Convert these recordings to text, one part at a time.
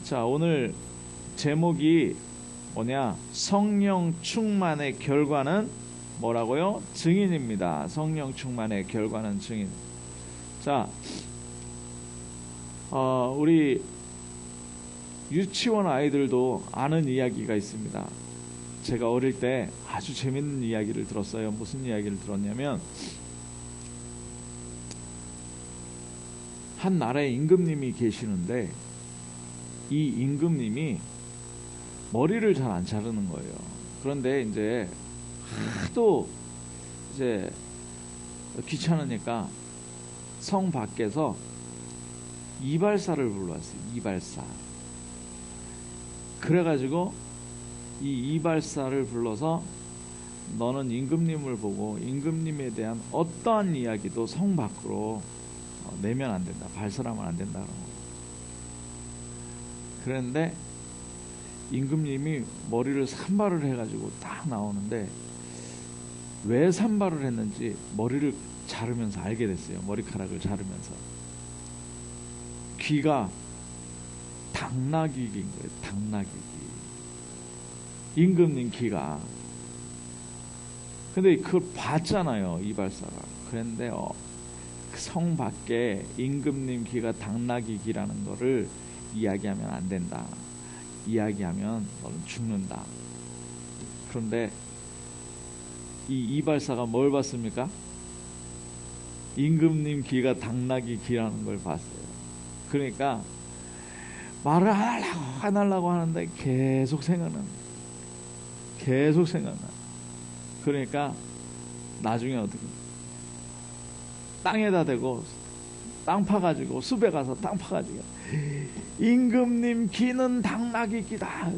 자, 오늘 제목이 뭐냐? 성령 충만의 결과는 뭐라고요? 증인입니다. 성령 충만의 결과는 증인. 자, 우리 유치원 아이들도 아는 이야기가 있습니다. 제가 어릴 때 아주 재밌는 이야기를 들었어요. 무슨 이야기를 들었냐면, 한 나라에 임금님이 계시는데 이 임금님이 머리를 잘 안 자르는 거예요. 그런데 이제 하도 이제 귀찮으니까 성 밖에서 이발사를 불러왔어요. 이발사. 그래가지고 이 이발사를 불러서 너는 임금님을 보고 임금님에 대한 어떠한 이야기도 성 밖으로 내면 안 된다. 발설하면 안 된다. 그런데 임금님이 머리를 산발을 해가지고 딱 나오는데 왜 산발을 했는지 머리를 자르면서 알게 됐어요. 머리카락을 자르면서. 귀가 당나귀인 거예요. 당나귀. 임금님 귀가. 근데 그걸 봤잖아요. 이발사가. 그런데 성 밖에 임금님 귀가 당나귀 귀라는 거를 이야기하면 안 된다. 이야기하면 너는 죽는다. 그런데 이 이발사가 뭘 봤습니까? 임금님 귀가 당나귀 귀라는 걸 봤어요. 그러니까 말을 안 하려고 하는데 계속 생각나. 그러니까 나중에 어떻게 땅에다 대고 땅 파가지고 숲에 가서 땅 파가지고 임금님 귀는 당나귀 귀다.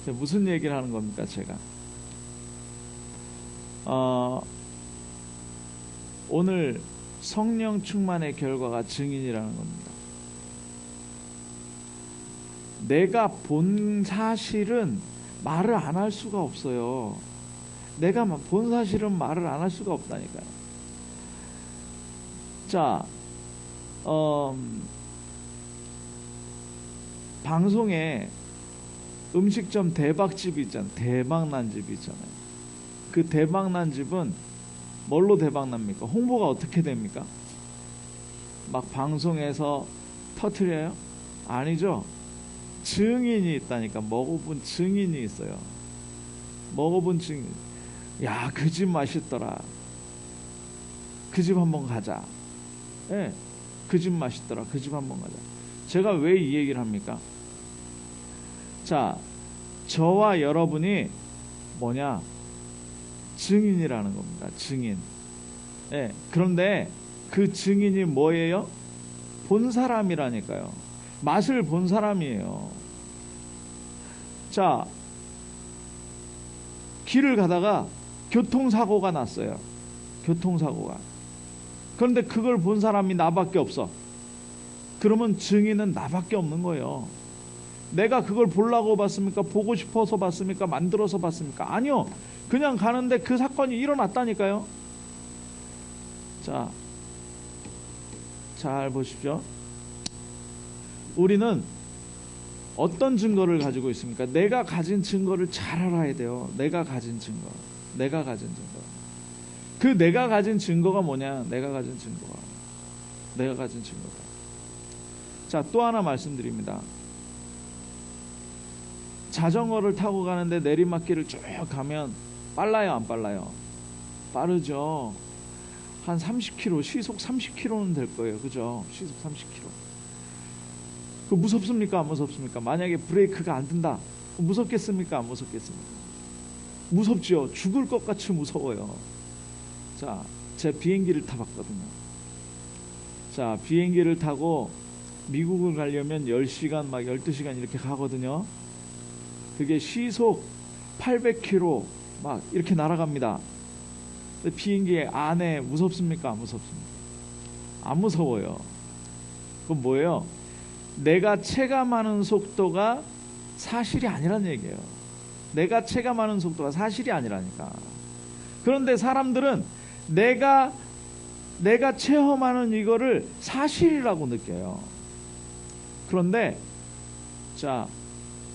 무슨 얘기를 하는 겁니까 제가? 오늘 성령 충만의 결과가 증인이라는 겁니다. 내가 본 사실은 말을 안 할 수가 없어요. 내가 본 사실은 말을 안 할 수가 없다니까요. 자, 방송에 음식점 대박집이 있잖아요. 대박난 집이 있잖아요. 그 대박난 집은 뭘로 대박납니까? 홍보가 어떻게 됩니까? 막 방송에서 터트려요? 아니죠. 증인이 있다니까. 먹어본 증인이 있어요. 먹어본 증인. 야, 그 집 맛있더라. 그 집 한번 가자. 예, 그 집 맛있더라. 그 집 한번 가자. 제가 왜 이 얘기를 합니까? 자, 저와 여러분이 뭐냐? 증인이라는 겁니다. 증인. 예, 그런데 그 증인이 뭐예요? 본 사람이라니까요. 맛을 본 사람이에요. 자, 길을 가다가 교통사고가 났어요. 교통사고가. 그런데 그걸 본 사람이 나밖에 없어. 그러면 증인은 나밖에 없는 거예요. 내가 그걸 보려고 봤습니까? 보고 싶어서 봤습니까? 만들어서 봤습니까? 아니요. 그냥 가는데 그 사건이 일어났다니까요. 자, 잘 보십시오. 우리는 어떤 증거를 가지고 있습니까? 내가 가진 증거를 잘 알아야 돼요. 내가 가진 증거. 그 내가 가진 증거가 뭐냐? 내가 가진 증거가. 자, 또 하나 말씀드립니다. 자전거를 타고 가는데 내리막길을 쭉 가면 빨라요, 안 빨라요? 빠르죠. 한 30km, 시속 30km는 될 거예요. 그죠? 시속 30km. 그 무섭습니까? 안 무섭습니까? 만약에 브레이크가 안 든다. 무섭겠습니까? 안 무섭겠습니까? 무섭죠. 죽을 것 같이 무서워요. 자, 제가 비행기를 타봤거든요. 자, 비행기를 타고 미국을 가려면 10시간, 막 12시간 이렇게 가거든요. 그게 시속 800km 막 이렇게 날아갑니다. 비행기 안에 무섭습니까? 안 무섭습니까? 안 무서워요. 그건 뭐예요? 내가 체감하는 속도가 사실이 아니란 얘기예요. 내가 체감하는 속도가 사실이 아니라니까. 그런데 사람들은 내가 체험하는 이거를 사실이라고 느껴요. 그런데 자,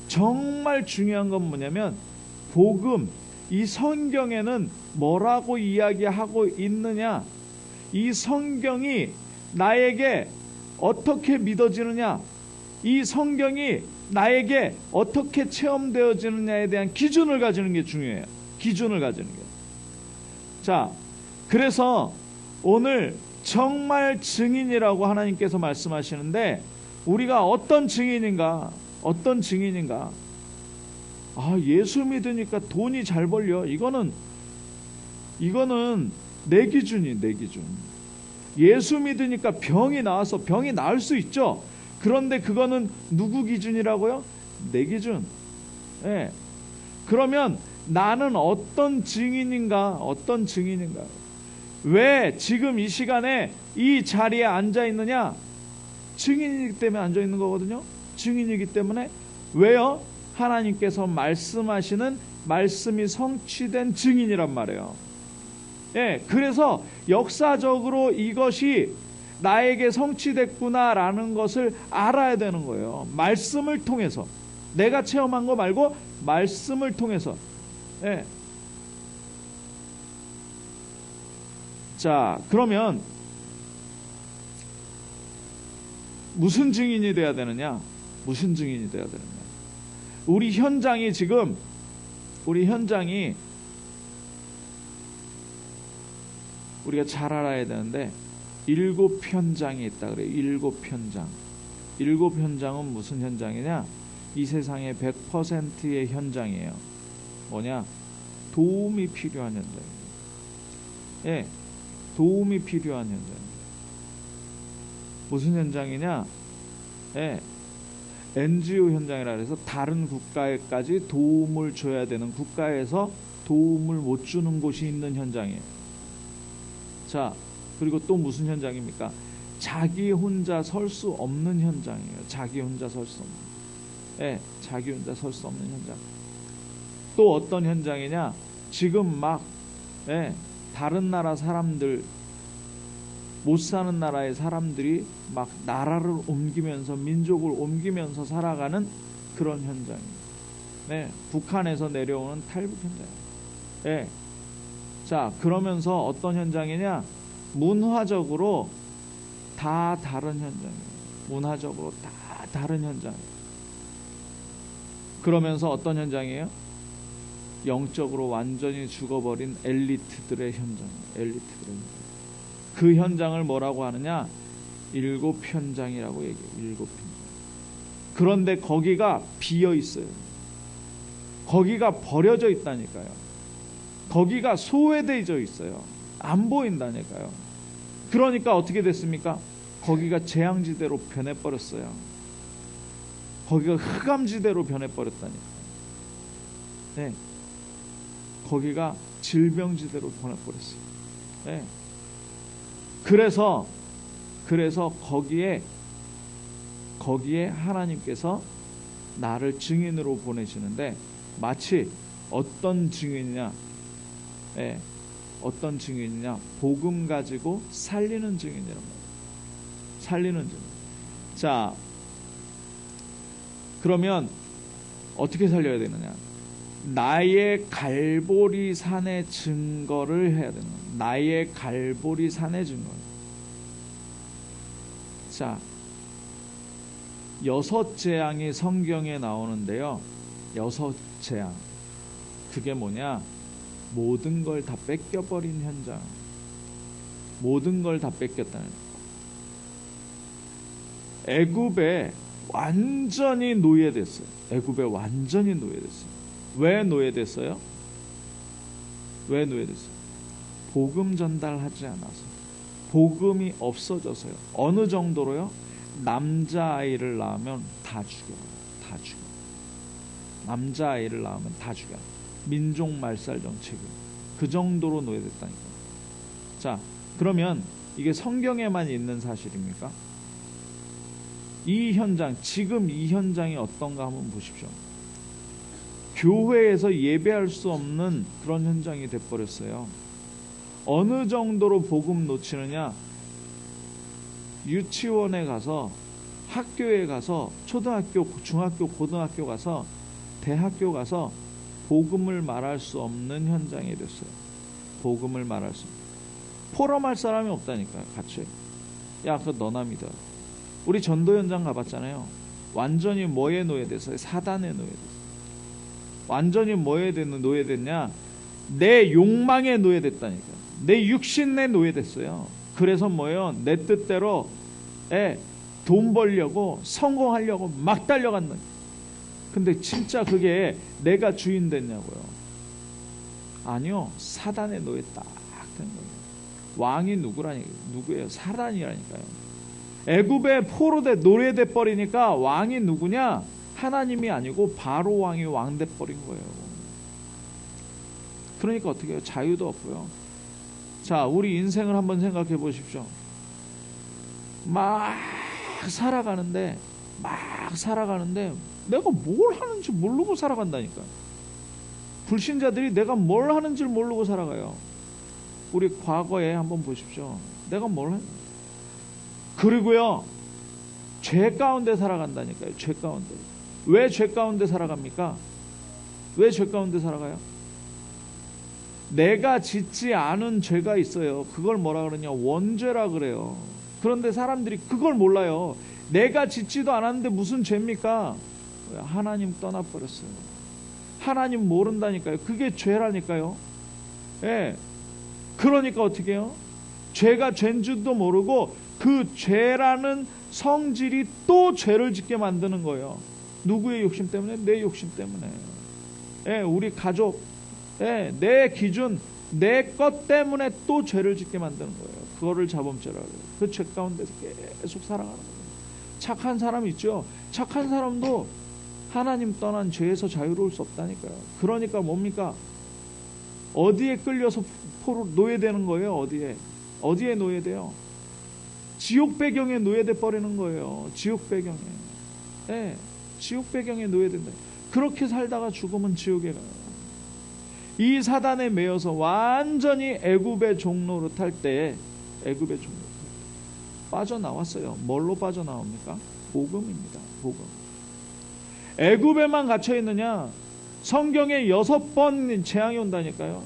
정말 중요한 건 뭐냐면 복음, 이 성경에는 뭐라고 이야기하고 있느냐, 이 성경이 나에게 어떻게 믿어지느냐, 이 성경이 나에게 어떻게 체험되어지느냐에 대한 기준을 가지는 게 중요해요. 기준을 가지는 게. 자, 그래서 오늘 정말 증인이라고 하나님께서 말씀하시는데, 우리가 어떤 증인인가? 어떤 증인인가? 아, 예수 믿으니까 돈이 잘 벌려. 이거는 내 기준이, 내 기준. 예수 믿으니까 병이 나와서 병이 나을 수 있죠. 그런데 그거는 누구 기준이라고요? 내 기준. 예. 그러면 나는 어떤 증인인가? 어떤 증인인가? 왜 지금 이 시간에 이 자리에 앉아 있느냐? 증인이기 때문에 앉아 있는 거거든요. 증인이기 때문에. 왜요? 하나님께서 말씀하시는 말씀이 성취된 증인이란 말이에요. 예, 그래서 역사적으로 이것이 나에게 성취됐구나라는 것을 알아야 되는 거예요. 말씀을 통해서. 내가 체험한 거 말고 말씀을 통해서. 예. 자, 그러면 무슨 증인이 돼야 되느냐? 무슨 증인이 돼야 되느냐? 우리 현장이 우리가 잘 알아야 되는데 7현장이 있다 그래요. 7현장. 7현장은 무슨 현장이냐? 이 세상의 100%의 현장이에요. 뭐냐? 도움이 필요한 현장이에요. 예, 도움이 필요한 현장. 무슨 현장이냐? 예, NGO 현장이라 해서 다른 국가에까지 도움을 줘야 되는, 국가에서 도움을 못 주는 곳이 있는 현장이에요. 자, 그리고 또 무슨 현장입니까? 자기 혼자 설 수 없는 현장이에요. 자기 혼자 설 수 없는. 예, 자기 혼자 설 수 없는 현장. 또 어떤 현장이냐? 지금 막 다른 나라 사람들, 못 사는 나라의 사람들이 막 나라를 옮기면서, 민족을 옮기면서 살아가는 그런 현장입니다. 네, 북한에서 내려오는 탈북 현장이에요. 네. 자, 그러면서 어떤 현장이냐? 문화적으로 다 다른 현장이에요. 문화적으로 다 다른 현장이에요. 그러면서 어떤 현장이에요? 영적으로 완전히 죽어버린 엘리트들의 현장이에요. 엘리트들의 현장. 그 현장을 뭐라고 하느냐? 7현장이라고 얘기해요. 7현장. 그런데 거기가 비어 있어요. 거기가 버려져 있다니까요. 거기가 소외되어 있어요. 안 보인다니까요. 그러니까 어떻게 됐습니까? 거기가 재앙지대로 변해버렸어요. 거기가 흑암지대로 변해버렸다니까요. 네. 거기가 질병지대로 변해버렸어요. 네. 그래서 거기에 하나님께서 나를 증인으로 보내시는데, 마치 어떤 증인이냐? 예, 어떤 증인이냐? 복음 가지고 살리는 증인이란 말이에요. 살리는 증인. 자, 그러면 어떻게 살려야 되느냐? 나의 갈보리 산의 증거를 해야 되는 거예요. 나의 갈보리 산의 증거. 자, 6재앙이 성경에 나오는데요. 6재앙. 그게 뭐냐? 모든 걸 다 뺏겨버린 현장. 모든 걸 다 뺏겼다는 거예요. 애굽에 완전히 노예됐어요. 애굽에 완전히 노예됐어요. 왜 노예됐어요? 왜 노예됐어요? 복음 전달하지 않아서. 복음이 없어져서요. 어느 정도로요? 남자아이를 낳으면 다 죽여요. 다 죽여요. 남자아이를 낳으면 다 죽여요. 민족 말살 정책이에요. 그 정도로 노예됐다니까요. 자, 그러면 이게 성경에만 있는 사실입니까? 이 현장, 지금 이 현장이 어떤가 한번 보십시오. 교회에서 예배할 수 없는 그런 현장이 돼버렸어요. 어느 정도로 복음 놓치느냐? 유치원에 가서 학교에 가서 초등학교, 중학교, 고등학교 가서 대학교 가서 복음을 말할 수 없는 현장이 됐어요. 복음을 말할 수 없는. 포럼할 사람이 없다니까요. 같이. 야, 그거 너나 믿어. 우리 전도 현장 가봤잖아요. 완전히 뭐에 노예됐어요? 사단에 노예됐어요. 완전히 뭐에 노예됐냐? 내 욕망에 노예됐다니까요. 내 육신에 노예됐어요. 그래서 뭐예요? 내 뜻대로 돈 벌려고 성공하려고 막 달려간다. 근데 진짜 그게 내가 주인 됐냐고요? 아니요. 사단에 노예 딱 된 거예요. 왕이 누구예요? 사단이라니까요. 애굽의 포로돼 노예돼 버리니까 왕이 누구냐? 하나님이 아니고 바로 왕이 왕돼 버린 거예요. 그러니까 어떻게 해요? 자유도 없고요. 자, 우리 인생을 한번 생각해 보십시오. 막 살아가는데 내가 뭘 하는지 모르고 살아간다니까. 불신자들이 내가 뭘 하는지 모르고 살아가요. 우리 과거에 한번 보십시오. 내가 뭘 했. 그리고요, 죄 가운데 살아간다니까요. 죄 가운데. 왜 죄 가운데 살아갑니까? 왜 죄 가운데 살아가요? 내가 짓지 않은 죄가 있어요. 그걸 뭐라 그러냐? 원죄라 그래요. 그런데 사람들이 그걸 몰라요. 내가 짓지도 않았는데 무슨 죄입니까? 하나님 떠나버렸어요. 하나님 모른다니까요. 그게 죄라니까요. 예. 그러니까 어떻게 해요? 죄가 죄인 줄도 모르고 그 죄라는 성질이 또 죄를 짓게 만드는 거예요. 누구의 욕심 때문에? 내 욕심 때문에. 예, 우리 가족, 예, 내 기준, 내 것 때문에 또 죄를 짓게 만드는 거예요. 그거를 자범죄라고 해요. 그 죄 가운데서 계속 살아가는 거예요. 착한 사람 있죠? 착한 사람도 하나님 떠난 죄에서 자유로울 수 없다니까요. 그러니까 뭡니까? 어디에 끌려서 노예되는 거예요? 어디에 노예돼요? 지옥 배경에 노예돼 버리는 거예요. 지옥 배경에. 네, 지옥 배경에 노예된다. 그렇게 살다가 죽으면 지옥에 가요. 이 사단에 매여서 완전히 애굽의 종로로 탈 때, 빠져나왔어요. 뭘로 빠져나옵니까? 복음입니다. 복음. 애굽에만 갇혀 있느냐? 성경에 6번 재앙이 온다니까요.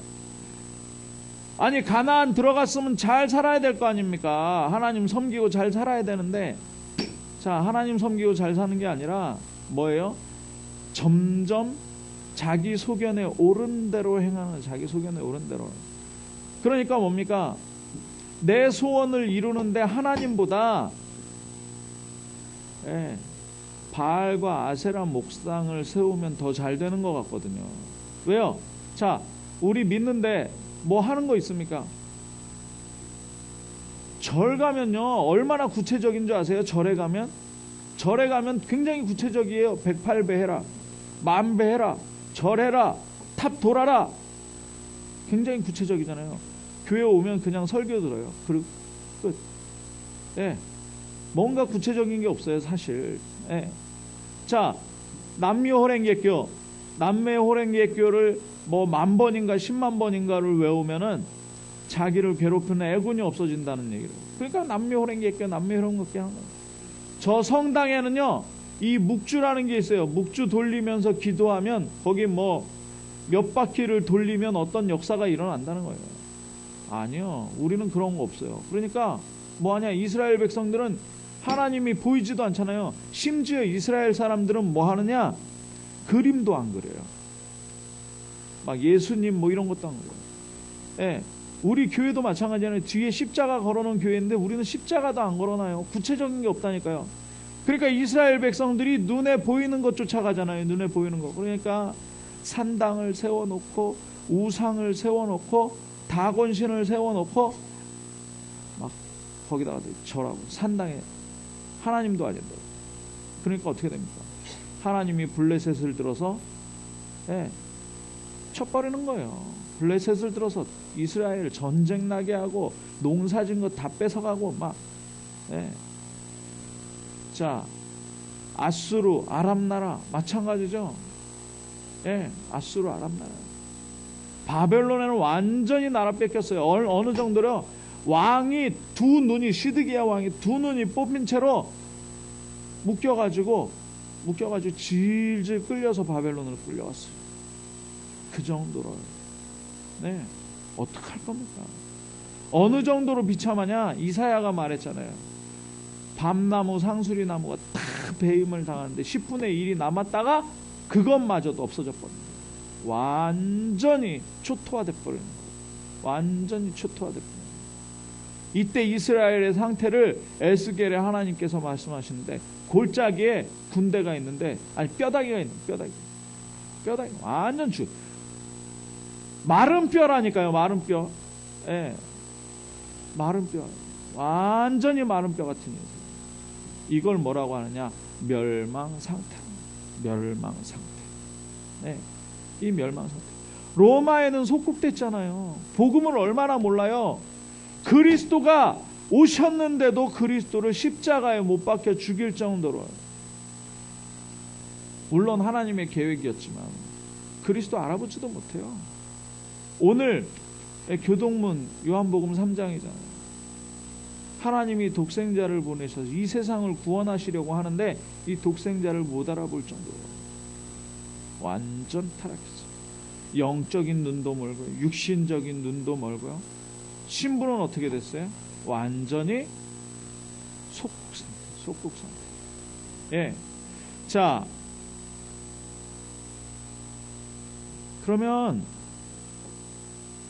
아니, 가나안 들어갔으면 잘 살아야 될 거 아닙니까? 하나님 섬기고 잘 살아야 되는데, 자, 하나님 섬기고 잘 사는 게 아니라 뭐예요? 점점 자기 소견에 옳은 대로 행하는, 자기 소견에 옳은 대로. 그러니까 뭡니까? 내 소원을 이루는데 하나님보다 바알과 아세라 목상을 세우면 더 잘 되는 것 같거든요. 왜요? 자, 우리 믿는데 뭐 하는 거 있습니까? 절 가면요, 얼마나 구체적인 줄 아세요? 절에 가면 굉장히 구체적이에요. 108배 해라, 10,000배 해라, 절해라, 탑 돌아라. 굉장히 구체적이잖아요. 교회 오면 그냥 설교 들어요. 그리고 끝. 예. 뭔가 구체적인 게 없어요, 사실. 예. 자, 남미 호랭개교를 뭐 10,000번인가 100,000 번인가를 외우면은 자기를 괴롭히는 애군이 없어진다는 얘기를. 그러니까 남미 호랭개교 하는 거예요. 저 성당에는요, 이 묵주라는 게 있어요. 묵주 돌리면서 기도하면 거기 뭐 몇 바퀴를 돌리면 어떤 역사가 일어난다는 거예요. 아니요, 우리는 그런 거 없어요. 그러니까 뭐하냐? 이스라엘 백성들은 하나님이 보이지도 않잖아요. 심지어 이스라엘 사람들은 뭐 하느냐? 그림도 안 그려요. 막 예수님 뭐 이런 것도 안 그려요. 예, 우리 교회도 마찬가지잖아요. 뒤에 십자가 걸어놓은 교회인데 우리는 십자가도 안 걸어놔요. 구체적인 게 없다니까요. 그러니까 이스라엘 백성들이 눈에 보이는 것 쫓아가잖아요. 눈에 보이는 거. 그러니까 산당을 세워놓고 우상을 세워놓고 다곤신을 세워놓고 막 거기다가 절하고 산당에 하나님도 아닌데. 그러니까 어떻게 됩니까? 하나님이 블레셋을 들어서 쳐버리는 거예요. 블레셋을 들어서 이스라엘 전쟁 나게 하고 농사진 거 다 뺏어가고 막. 자, 아수르 아람 나라 마찬가지죠. 아수르 아람 나라. 바벨론에는 완전히 나라 뺏겼어요. 어느 정도로 왕이 시드기야 왕이 두 눈이 뽑힌 채로 묶여가지고 질질 끌려서 바벨론으로 끌려갔어요. 그 정도로. 네, 어떡할 겁니까? 어느 정도로 비참하냐? 이사야가 말했잖아요. 밤나무, 상수리 나무가 다 배임을 당하는데 10분의 1이 남았다가 그것마저도 없어져 버립니다. 완전히 초토화돼 버리는 거예요. 완전히 초토화돼 버립니다. 이때 이스라엘의 상태를 에스겔의 하나님께서 말씀하시는데, 골짜기에 군대가 있는데, 아니 뼈다귀가 있는, 뼈다귀 완전 마른 뼈라니까요. 마른 뼈. 예, 마른 뼈, 완전히 마른 뼈 같은 녀석. 이걸 뭐라고 하느냐? 멸망 상태. 멸망 상태. 네, 이 멸망 상태. 로마에는 속국됐잖아요. 복음을 얼마나 몰라요. 그리스도가 오셨는데도 그리스도를 십자가에 못 박혀 죽일 정도로. 물론 하나님의 계획이었지만 그리스도 알아보지도 못해요. 오늘 교동문 요한복음 3장이잖아요. 하나님이 독생자를 보내셔서 이 세상을 구원하시려고 하는데 이 독생자를 못 알아볼 정도로 완전 타락했어요. 영적인 눈도 멀고요, 육신적인 눈도 멀고요. 신분은 어떻게 됐어요? 완전히 속국 상태. 예. 자, 그러면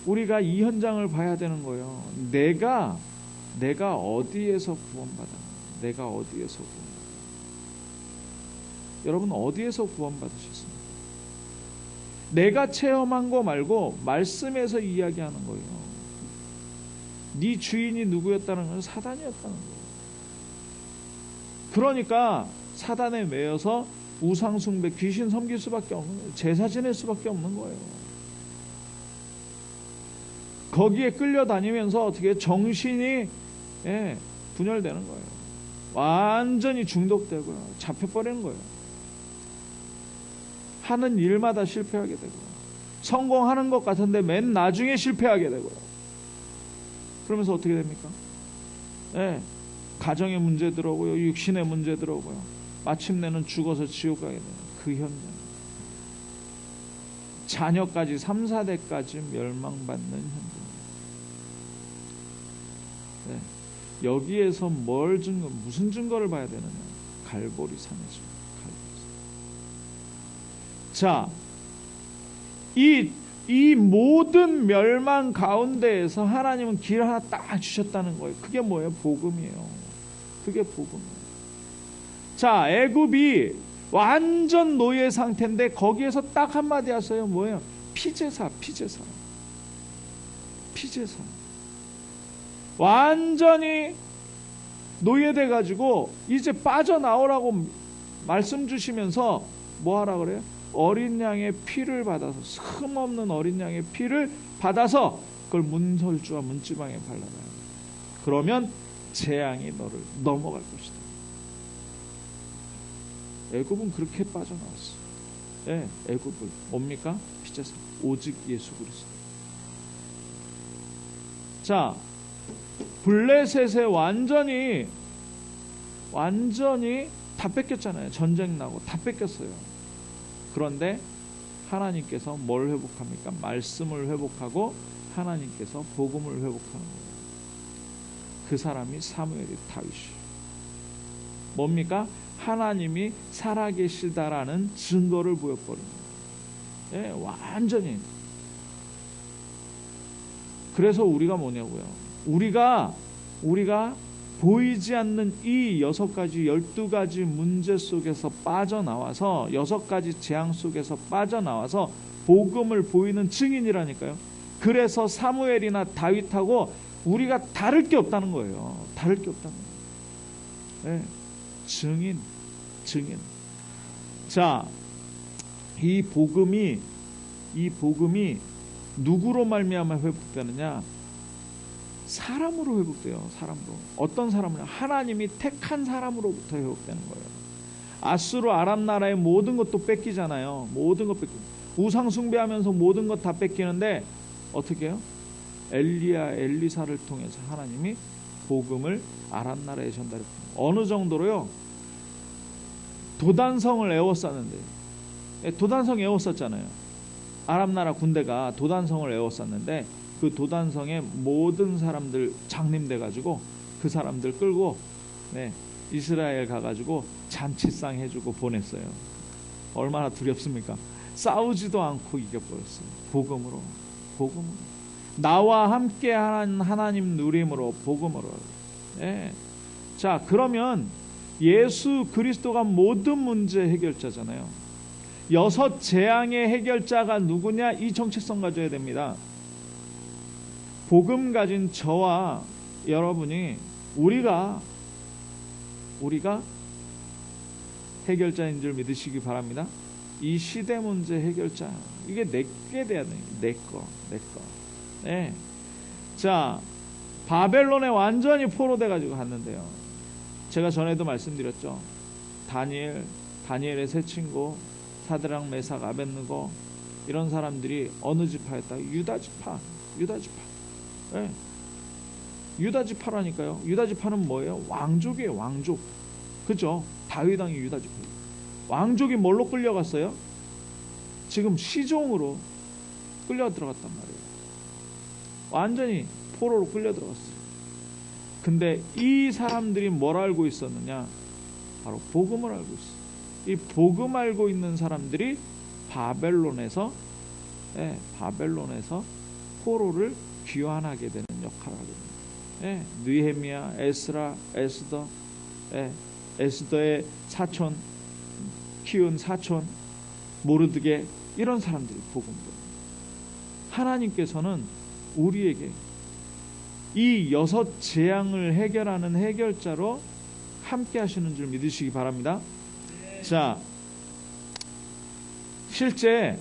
우리가 이 현장을 봐야 되는 거예요. 내가 어디에서 구원받았나? 내가 어디에서 구원받았나? 여러분 어디에서 구원받으셨습니까? 내가 체험한 거 말고 말씀에서 이야기하는 거예요. 네 주인이 누구였다는 건 사단이었다는 거예요. 그러니까 사단에 매여서 우상숭배, 귀신 섬길 수밖에 없는 거예요. 제사 지낼 수밖에 없는 거예요. 거기에 끌려다니면서 어떻게 정신이 분열되는 거예요. 완전히 중독되고요. 잡혀버리는 거예요. 하는 일마다 실패하게 되고, 성공하는 것 같은데 맨 나중에 실패하게 되고요. 그러면서 어떻게 됩니까? 가정의 문제 들어오고요, 육신의 문제 들어오고요, 마침내는 죽어서 지옥 가게 되는 그 현장. 자녀까지 3, 4대까지 멸망받는 현장. 여기에서 무슨 증거를 봐야 되느냐? 갈보리산이죠. 자, 이 모든 멸망 가운데에서 하나님은 길 하나 딱 주셨다는 거예요. 그게 뭐예요? 복음이에요. 그게 복음이에요. 자, 애굽이 완전 노예 상태인데 거기에서 딱 한마디 하세요. 뭐예요? 피제사. 완전히 노예돼 가지고 이제 빠져나오라고 말씀 주시면서 뭐 하라 그래요? 어린 양의 피를 받아서, 흠없는 어린 양의 피를 받아서 그걸 문설주와 문지방에 발라놔요. 그러면 재앙이 너를 넘어갈 것이다. 애굽은 그렇게 빠져나왔어요. 애굽을 뭡니까? 피제사, 오직 예수 그리스도. 자, 블레셋에 완전히 다 뺏겼잖아요. 전쟁 나고 다 뺏겼어요. 그런데 하나님께서 뭘 회복합니까? 말씀을 회복하고 하나님께서 복음을 회복하는 거예요. 그 사람이 사무엘이 다윗이에요. 뭡니까? 하나님이 살아계시다라는 증거를 보여버린 거예요. 완전히. 그래서 우리가 뭐냐고요? 우리가 보이지 않는 이 6가지, 12가지 문제 속에서 빠져나와서, 6가지 재앙 속에서 빠져나와서 복음을 보이는 증인이라니까요. 그래서 사무엘이나 다윗하고 우리가 다를 게 없다는 거예요. 다를 게 없다는 거예요. 증인. 자, 이 복음이 누구로 말미암아 회복되느냐? 사람으로 회복돼요. 사람으로. 어떤 사람을? 하나님이 택한 사람으로부터 회복되는 거예요. 아수르 아람 나라의 모든 것도 뺏기잖아요. 모든 것 뺏기고, 우상 숭배하면서 모든 것 다 뺏기는데 어떻게 해요? 엘리사를 통해서 하나님이 복음을 아람 나라에 전달했고, 어느 정도로요? 도단성을 에워쌌는데, 도단성 에워쌌잖아요. 아람 나라 군대가 도단성을 에워쌌는데 그 도단성에 모든 사람들 장림돼 가지고 그 사람들 끌고 이스라엘 가가지고 잔치상 해주고 보냈어요. 얼마나 두렵습니까? 싸우지도 않고 이겨버렸어요. 복음으로. 나와 함께하는 하나님 누림으로, 복음으로. 자, 그러면 예수 그리스도가 모든 문제 해결자잖아요. 6 재앙의 해결자가 누구냐? 이 정체성 가져야 됩니다. 복음 가진 저와 여러분이 우리가 해결자인 줄 믿으시기 바랍니다. 이 시대 문제 해결자, 이게 내게 돼야 돼요. 내 거. 자, 바벨론에 완전히 포로돼 가지고 갔는데요. 제가 전에도 말씀드렸죠. 다니엘의 세 친구, 사드락, 메삭, 아벳느고, 이런 사람들이 어느 지파였다? 유다 지파. 유다 지파라니까요. 유다 지파는 뭐예요? 왕족이에요. 왕족. 그죠? 다윗 왕이 유다 지파. 왕족이 뭘로 끌려갔어요? 지금 시종으로 끌려 들어갔단 말이에요. 완전히 포로로 끌려 들어갔어요. 근데 이 사람들이 뭘 알고 있었느냐? 바로 복음을 알고 있어요. 이 복음 알고 있는 사람들이 바벨론에서 포로를 귀환하게 되는 역할을 하게 됩니다. 느헤미야, 에스라, 에스더의 사촌, 키운 사촌, 모르드게, 이런 사람들이 복음을. 하나님께서는 우리에게 이 6 재앙을 해결하는 해결자로 함께 하시는 줄 믿으시기 바랍니다. 자, 실제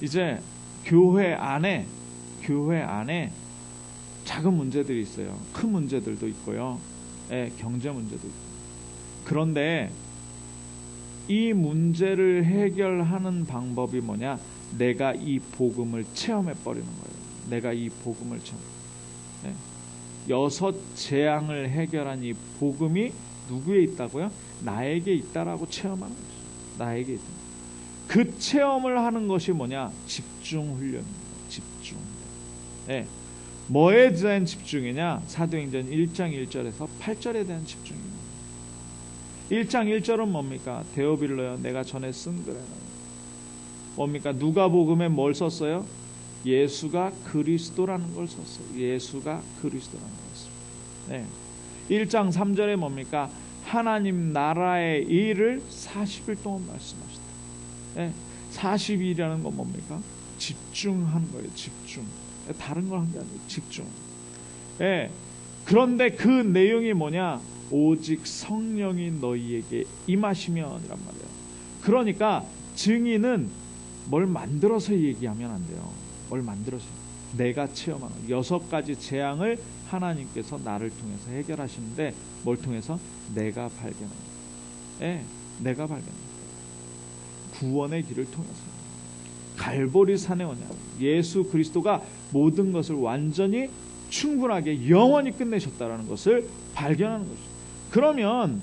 이제 교회 안에 작은 문제들이 있어요. 큰 문제들도 있고요. 경제 문제도 있고. 그런데 이 문제를 해결하는 방법이 뭐냐? 내가 이 복음을 체험해 버리는 거예요. 내가 이 복음을 체험. 6 재앙을 해결한 이 복음이 누구에 있다고요? 나에게 있다라고 체험하는 거죠. 나에게 있다. 그 체험을 하는 것이 뭐냐? 집중 훈련입니다. 집중. 뭐에 대한 집중이냐? 사도행전 1장 1절에서 8절에 대한 집중입니다. 1장 1절은 뭡니까? 데오빌로여, 내가 전에 쓴 글에 뭡니까? 누가복음에 뭘 썼어요? 예수가 그리스도라는 걸 썼어요. 예수가 그리스도라는 걸 썼어요. 1장 3절에 뭡니까? 하나님 나라의 일을 40일 동안 말씀하셨다. 40일이라는 건 뭡니까? 집중하는 거예요. 집중. 다른 걸 한 게 아니고 집중. 그런데 그 내용이 뭐냐? 오직 성령이 너희에게 임하시면이란 말이에요. 그러니까 증인은 뭘 만들어서 얘기하면 안 돼요. 뭘 만들어서. 내가 체험하는 6가지 재앙을 하나님께서 나를 통해서 해결하시는데 뭘 통해서? 내가 발견하는 거예요. 내가 발견하는 거예요. 구원의 길을 통해서. 갈보리 산에 오냐? 예수 그리스도가 모든 것을 완전히 충분하게 영원히 끝내셨다라는 것을 발견하는 것이죠. 그러면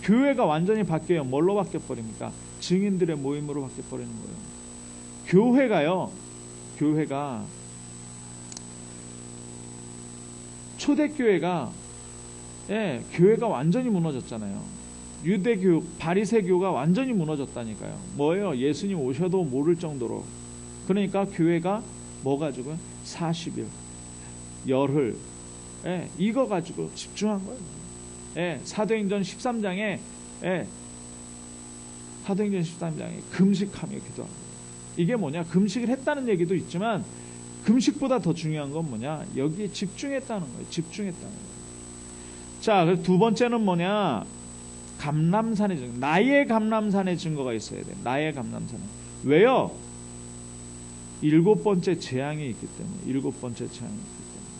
교회가 완전히 바뀌어요. 뭘로 바뀌어버립니까? 증인들의 모임으로 바뀌어버리는 거예요. 교회가 초대교회가 교회가 완전히 무너졌잖아요. 유대교, 바리새교가 완전히 무너졌다니까요. 뭐예요? 예수님 오셔도 모를 정도로. 그러니까 교회가 뭐 가지고요? 40일, 열흘, 이거 가지고 집중한 거예요. 사도행전 13장에 금식하며 기도하고. 이게 뭐냐? 금식을 했다는 얘기도 있지만 금식보다 더 중요한 건 뭐냐? 여기에 집중했다는 거예요. 집중했다는 거예요. 자, 그래서 두 번째는 뭐냐? 감람산의 증거. 나의 감람산의 증거가 있어야 돼요. 나의 감람산에. 왜요? 7번째 재앙이 있기 때문에. 7번째 재앙이 있기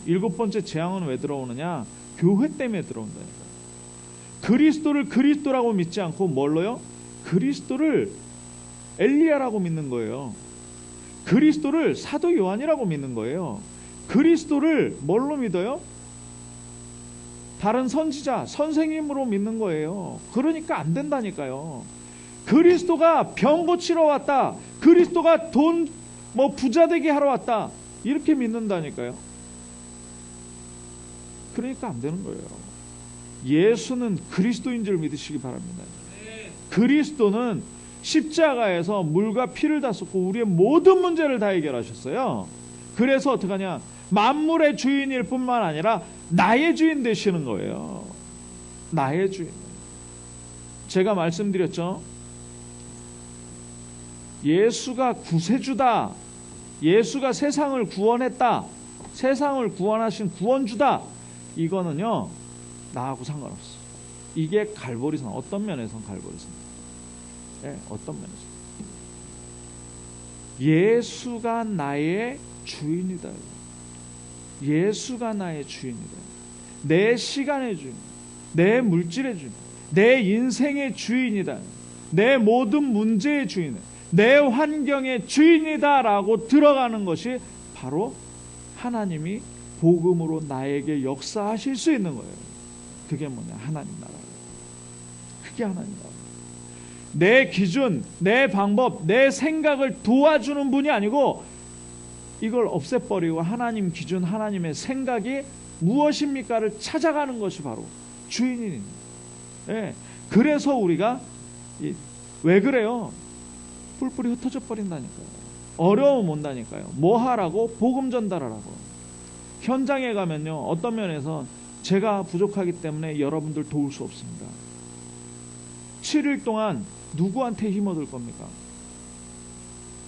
때문에. 7번째 재앙은 왜 들어오느냐? 교회 때문에 들어온다니까요. 그리스도를 그리스도라고 믿지 않고 뭘로요? 그리스도를 엘리야라고 믿는 거예요. 그리스도를 사도 요한이라고 믿는 거예요. 그리스도를 뭘로 믿어요? 다른 선지자, 선생님으로 믿는 거예요. 그러니까 안 된다니까요. 그리스도가 병 고치러 왔다. 그리스도가 돈 부자 되게 하러 왔다. 이렇게 믿는다니까요. 그러니까 안 되는 거예요. 예수는 그리스도인 줄 믿으시기 바랍니다. 그리스도는 십자가에서 물과 피를 다 쏟고 우리의 모든 문제를 다 해결하셨어요. 그래서 어떡하냐? 만물의 주인일 뿐만 아니라 나의 주인 되시는 거예요. 나의 주인. 제가 말씀드렸죠. 예수가 구세주다. 예수가 세상을 구원했다. 세상을 구원하신 구원주다. 이거는요, 나하고 상관없어. 이게 갈보리산. 어떤 면에서는 갈보리산. 네, 어떤 면에서. 예수가 나의 주인이다. 예수가 나의 주인이다. 내 시간의 주인, 내 물질의 주인, 내 인생의 주인이다. 내 모든 문제의 주인, 내 환경의 주인이다 라고 들어가는 것이 바로 하나님이 복음으로 나에게 역사하실 수 있는 거예요. 그게 뭐냐? 하나님 나라. 그게 하나님 나라. 내 기준, 내 방법, 내 생각을 도와주는 분이 아니고 이걸 없애버리고 하나님 기준, 하나님의 생각이 무엇입니까를 찾아가는 것이 바로 주인입니다. 예. 그래서 우리가 왜 그래요? 뿔뿔이 흩어져 버린다니까요. 어려움 온다니까요. 뭐 하라고? 복음 전달하라고. 현장에 가면요, 어떤 면에서 제가 부족하기 때문에 여러분들 도울 수 없습니다. 7일 동안 누구한테 힘 얻을 겁니까?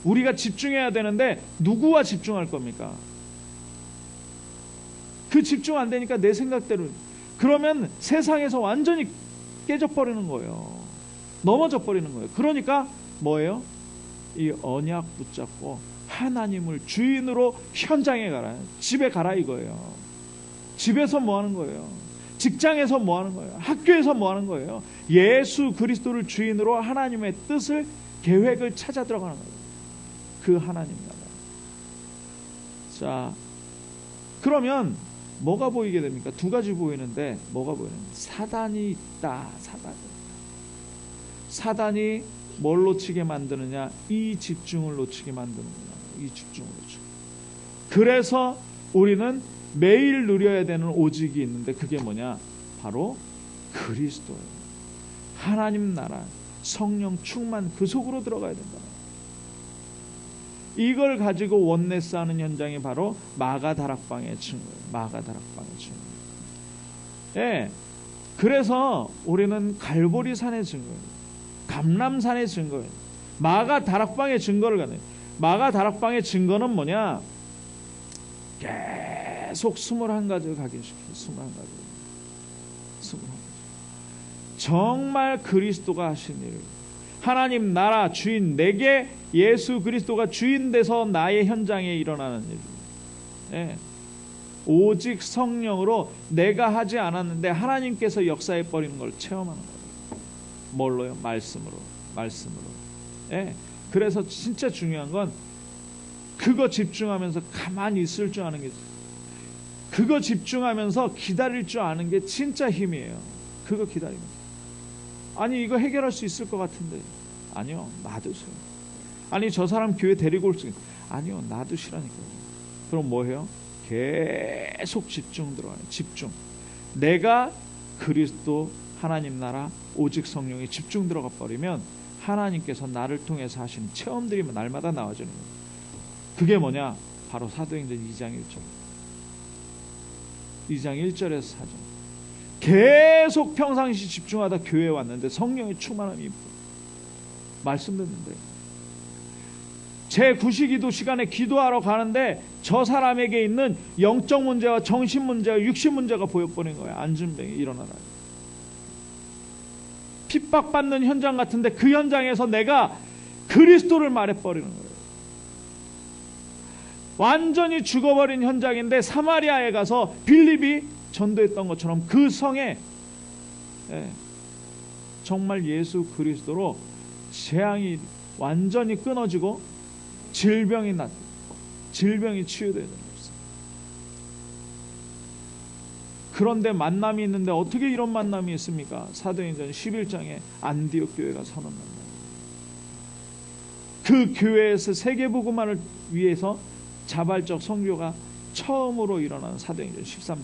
우리가 집중해야 되는데 누구와 집중할 겁니까? 그 집중 안 되니까 내 생각대로. 그러면 세상에서 완전히 깨져버리는 거예요. 넘어져 버리는 거예요. 그러니까 뭐예요? 이 언약 붙잡고 하나님을 주인으로 현장에 가라. 집에 가라 이거예요. 집에서 뭐 하는 거예요? 직장에서 뭐 하는 거예요? 학교에서 뭐 하는 거예요? 예수 그리스도를 주인으로 하나님의 뜻을, 계획을 찾아 들어가는 거예요. 그 하나님 나라. 자, 그러면 뭐가 보이게 됩니까? 두 가지 보이는데 뭐가 보이는 거예요? 사단이 있다. 사단이 뭘 놓치게 만드느냐? 이 집중을 놓치게 만드는구나. 이 집중을 놓치게. 그래서 우리는 매일 누려야 되는 오직이 있는데 그게 뭐냐? 바로 그리스도예요. 하나님 나라, 성령 충만, 그 속으로 들어가야 된다. 이걸 가지고 원네스 하는 현장이 바로 마가다락방의 증거예요. 마가다락방의 증거. 예. 그래서 우리는 갈보리산의 증거예요. 감람산의 증거예요. 마가다락방의 증거를 가는. 마가다락방의 증거는 뭐냐? 계속 21가지를 각인시켜요. 21가지. 정말 그리스도가 하신 일, 하나님 나라 주인, 내게 예수 그리스도가 주인 돼서 나의 현장에 일어나는 일. 예. 오직 성령으로 내가 하지 않았는데 하나님께서 역사해 버리는 걸 체험하는 거예요. 뭘로요? 말씀으로. 예. 그래서 진짜 중요한 건 그거 집중하면서 가만히 있을 줄 아는 게, 그거 집중하면서 기다릴 줄 아는 게 진짜 힘이에요. 그거 기다리면서. 아니 이거 해결할 수 있을 것 같은데. 아니요, 놔두세요. 아니 저 사람 교회 데리고 올 수 있어요. 아니요, 놔두시라니까요. 그럼 뭐해요? 계속 집중 들어가요. 집중. 내가 그리스도, 하나님 나라, 오직 성령에 집중 들어가 버리면 하나님께서 나를 통해서 하시는 체험들이 날마다 나와주는 거예요. 그게 뭐냐? 바로 사도행전 2장 1절. 2장 1절에서 4절. 계속 평상시 집중하다 교회에 왔는데 성령의 충만함이 말씀 듣는데, 제 구시기도 시간에 기도하러 가는데 저 사람에게 있는 영적 문제와 정신 문제와 육신 문제가 보여버린 거예요. 안준병이 일어나라. 핍박받는 현장 같은데 그 현장에서 내가 그리스도를 말해버리는 거예요. 완전히 죽어버린 현장인데 사마리아에 가서 빌립이 전도했던 것처럼 그 성에 정말 예수 그리스도로 재앙이 완전히 끊어지고 질병이 치유되는 것입니다. 그런데 만남이 있는데 어떻게 이런 만남이 있습니까? 사도행전 11장에 안디옥 교회가 서는 만남. 그 교회에서 세계복음화를 위해서 자발적 선교가 처음으로 일어난 사도행전 13장.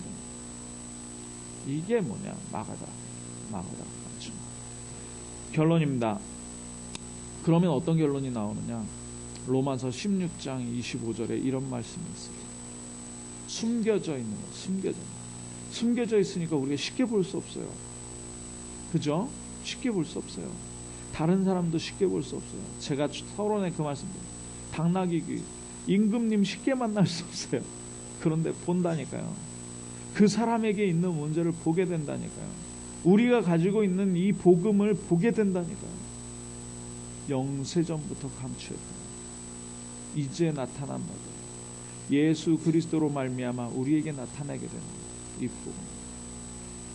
이게 뭐냐? 마가다. 결론입니다. 그러면 어떤 결론이 나오느냐? 로마서 16장 25절에 이런 말씀이 있어요. 숨겨져 있는 것, 숨겨져 있으니까 우리가 쉽게 볼 수 없어요. 그죠? 쉽게 볼 수 없어요. 다른 사람도 쉽게 볼 수 없어요. 제가 서론에 그 말씀드려요. 당나귀 귀, 임금님 쉽게 만날 수 없어요. 그런데 본다니까요. 그 사람에게 있는 문제를 보게 된다니까요. 우리가 가지고 있는 이 복음을 보게 된다니까요. 영세전부터 감추었다. 이제 나타난 바다. 예수 그리스도로 말미암아 우리에게 나타나게 되는 이 복음.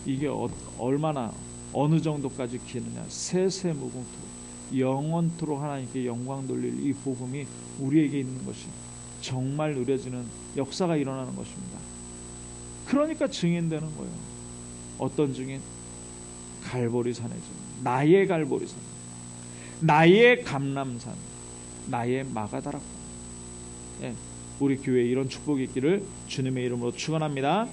이게 얼마나 어느 정도까지 기느냐. 세세무궁토록 영원토록 하나님께 영광 돌릴 이 복음이 우리에게 있는 것이 정말 누려지는 역사가 일어나는 것입니다. 그러니까 증인되는 거예요. 어떤 증인? 갈보리산의 증인. 나의 갈보리산, 나의 감람산, 나의 마가다락방. 예, 우리 교회에 이런 축복이 있기를 주님의 이름으로 축원합니다.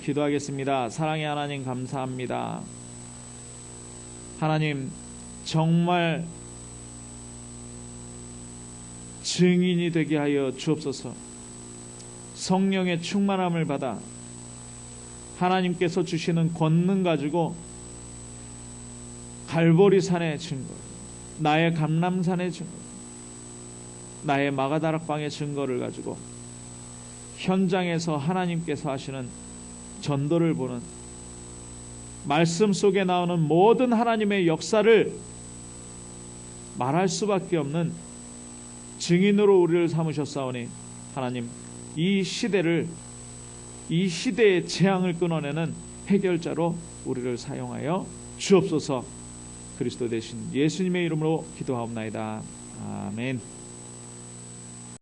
기도하겠습니다. 사랑의 하나님 감사합니다. 하나님 정말 증인이 되게 하여 주옵소서. 성령의 충만함을 받아 하나님께서 주시는 권능 가지고 갈보리산의 증거, 나의 감람산의 증거, 나의 마가다락방의 증거를 가지고 현장에서 하나님께서 하시는 전도를 보는 말씀 속에 나오는 모든 하나님의 역사를 말할 수밖에 없는 증인으로 우리를 삼으셨사오니 하나님 이 시대의 재앙을 끊어내는 해결자로 우리를 사용하여 주옵소서. 그리스도 대신 예수님의 이름으로 기도하옵나이다. 아멘.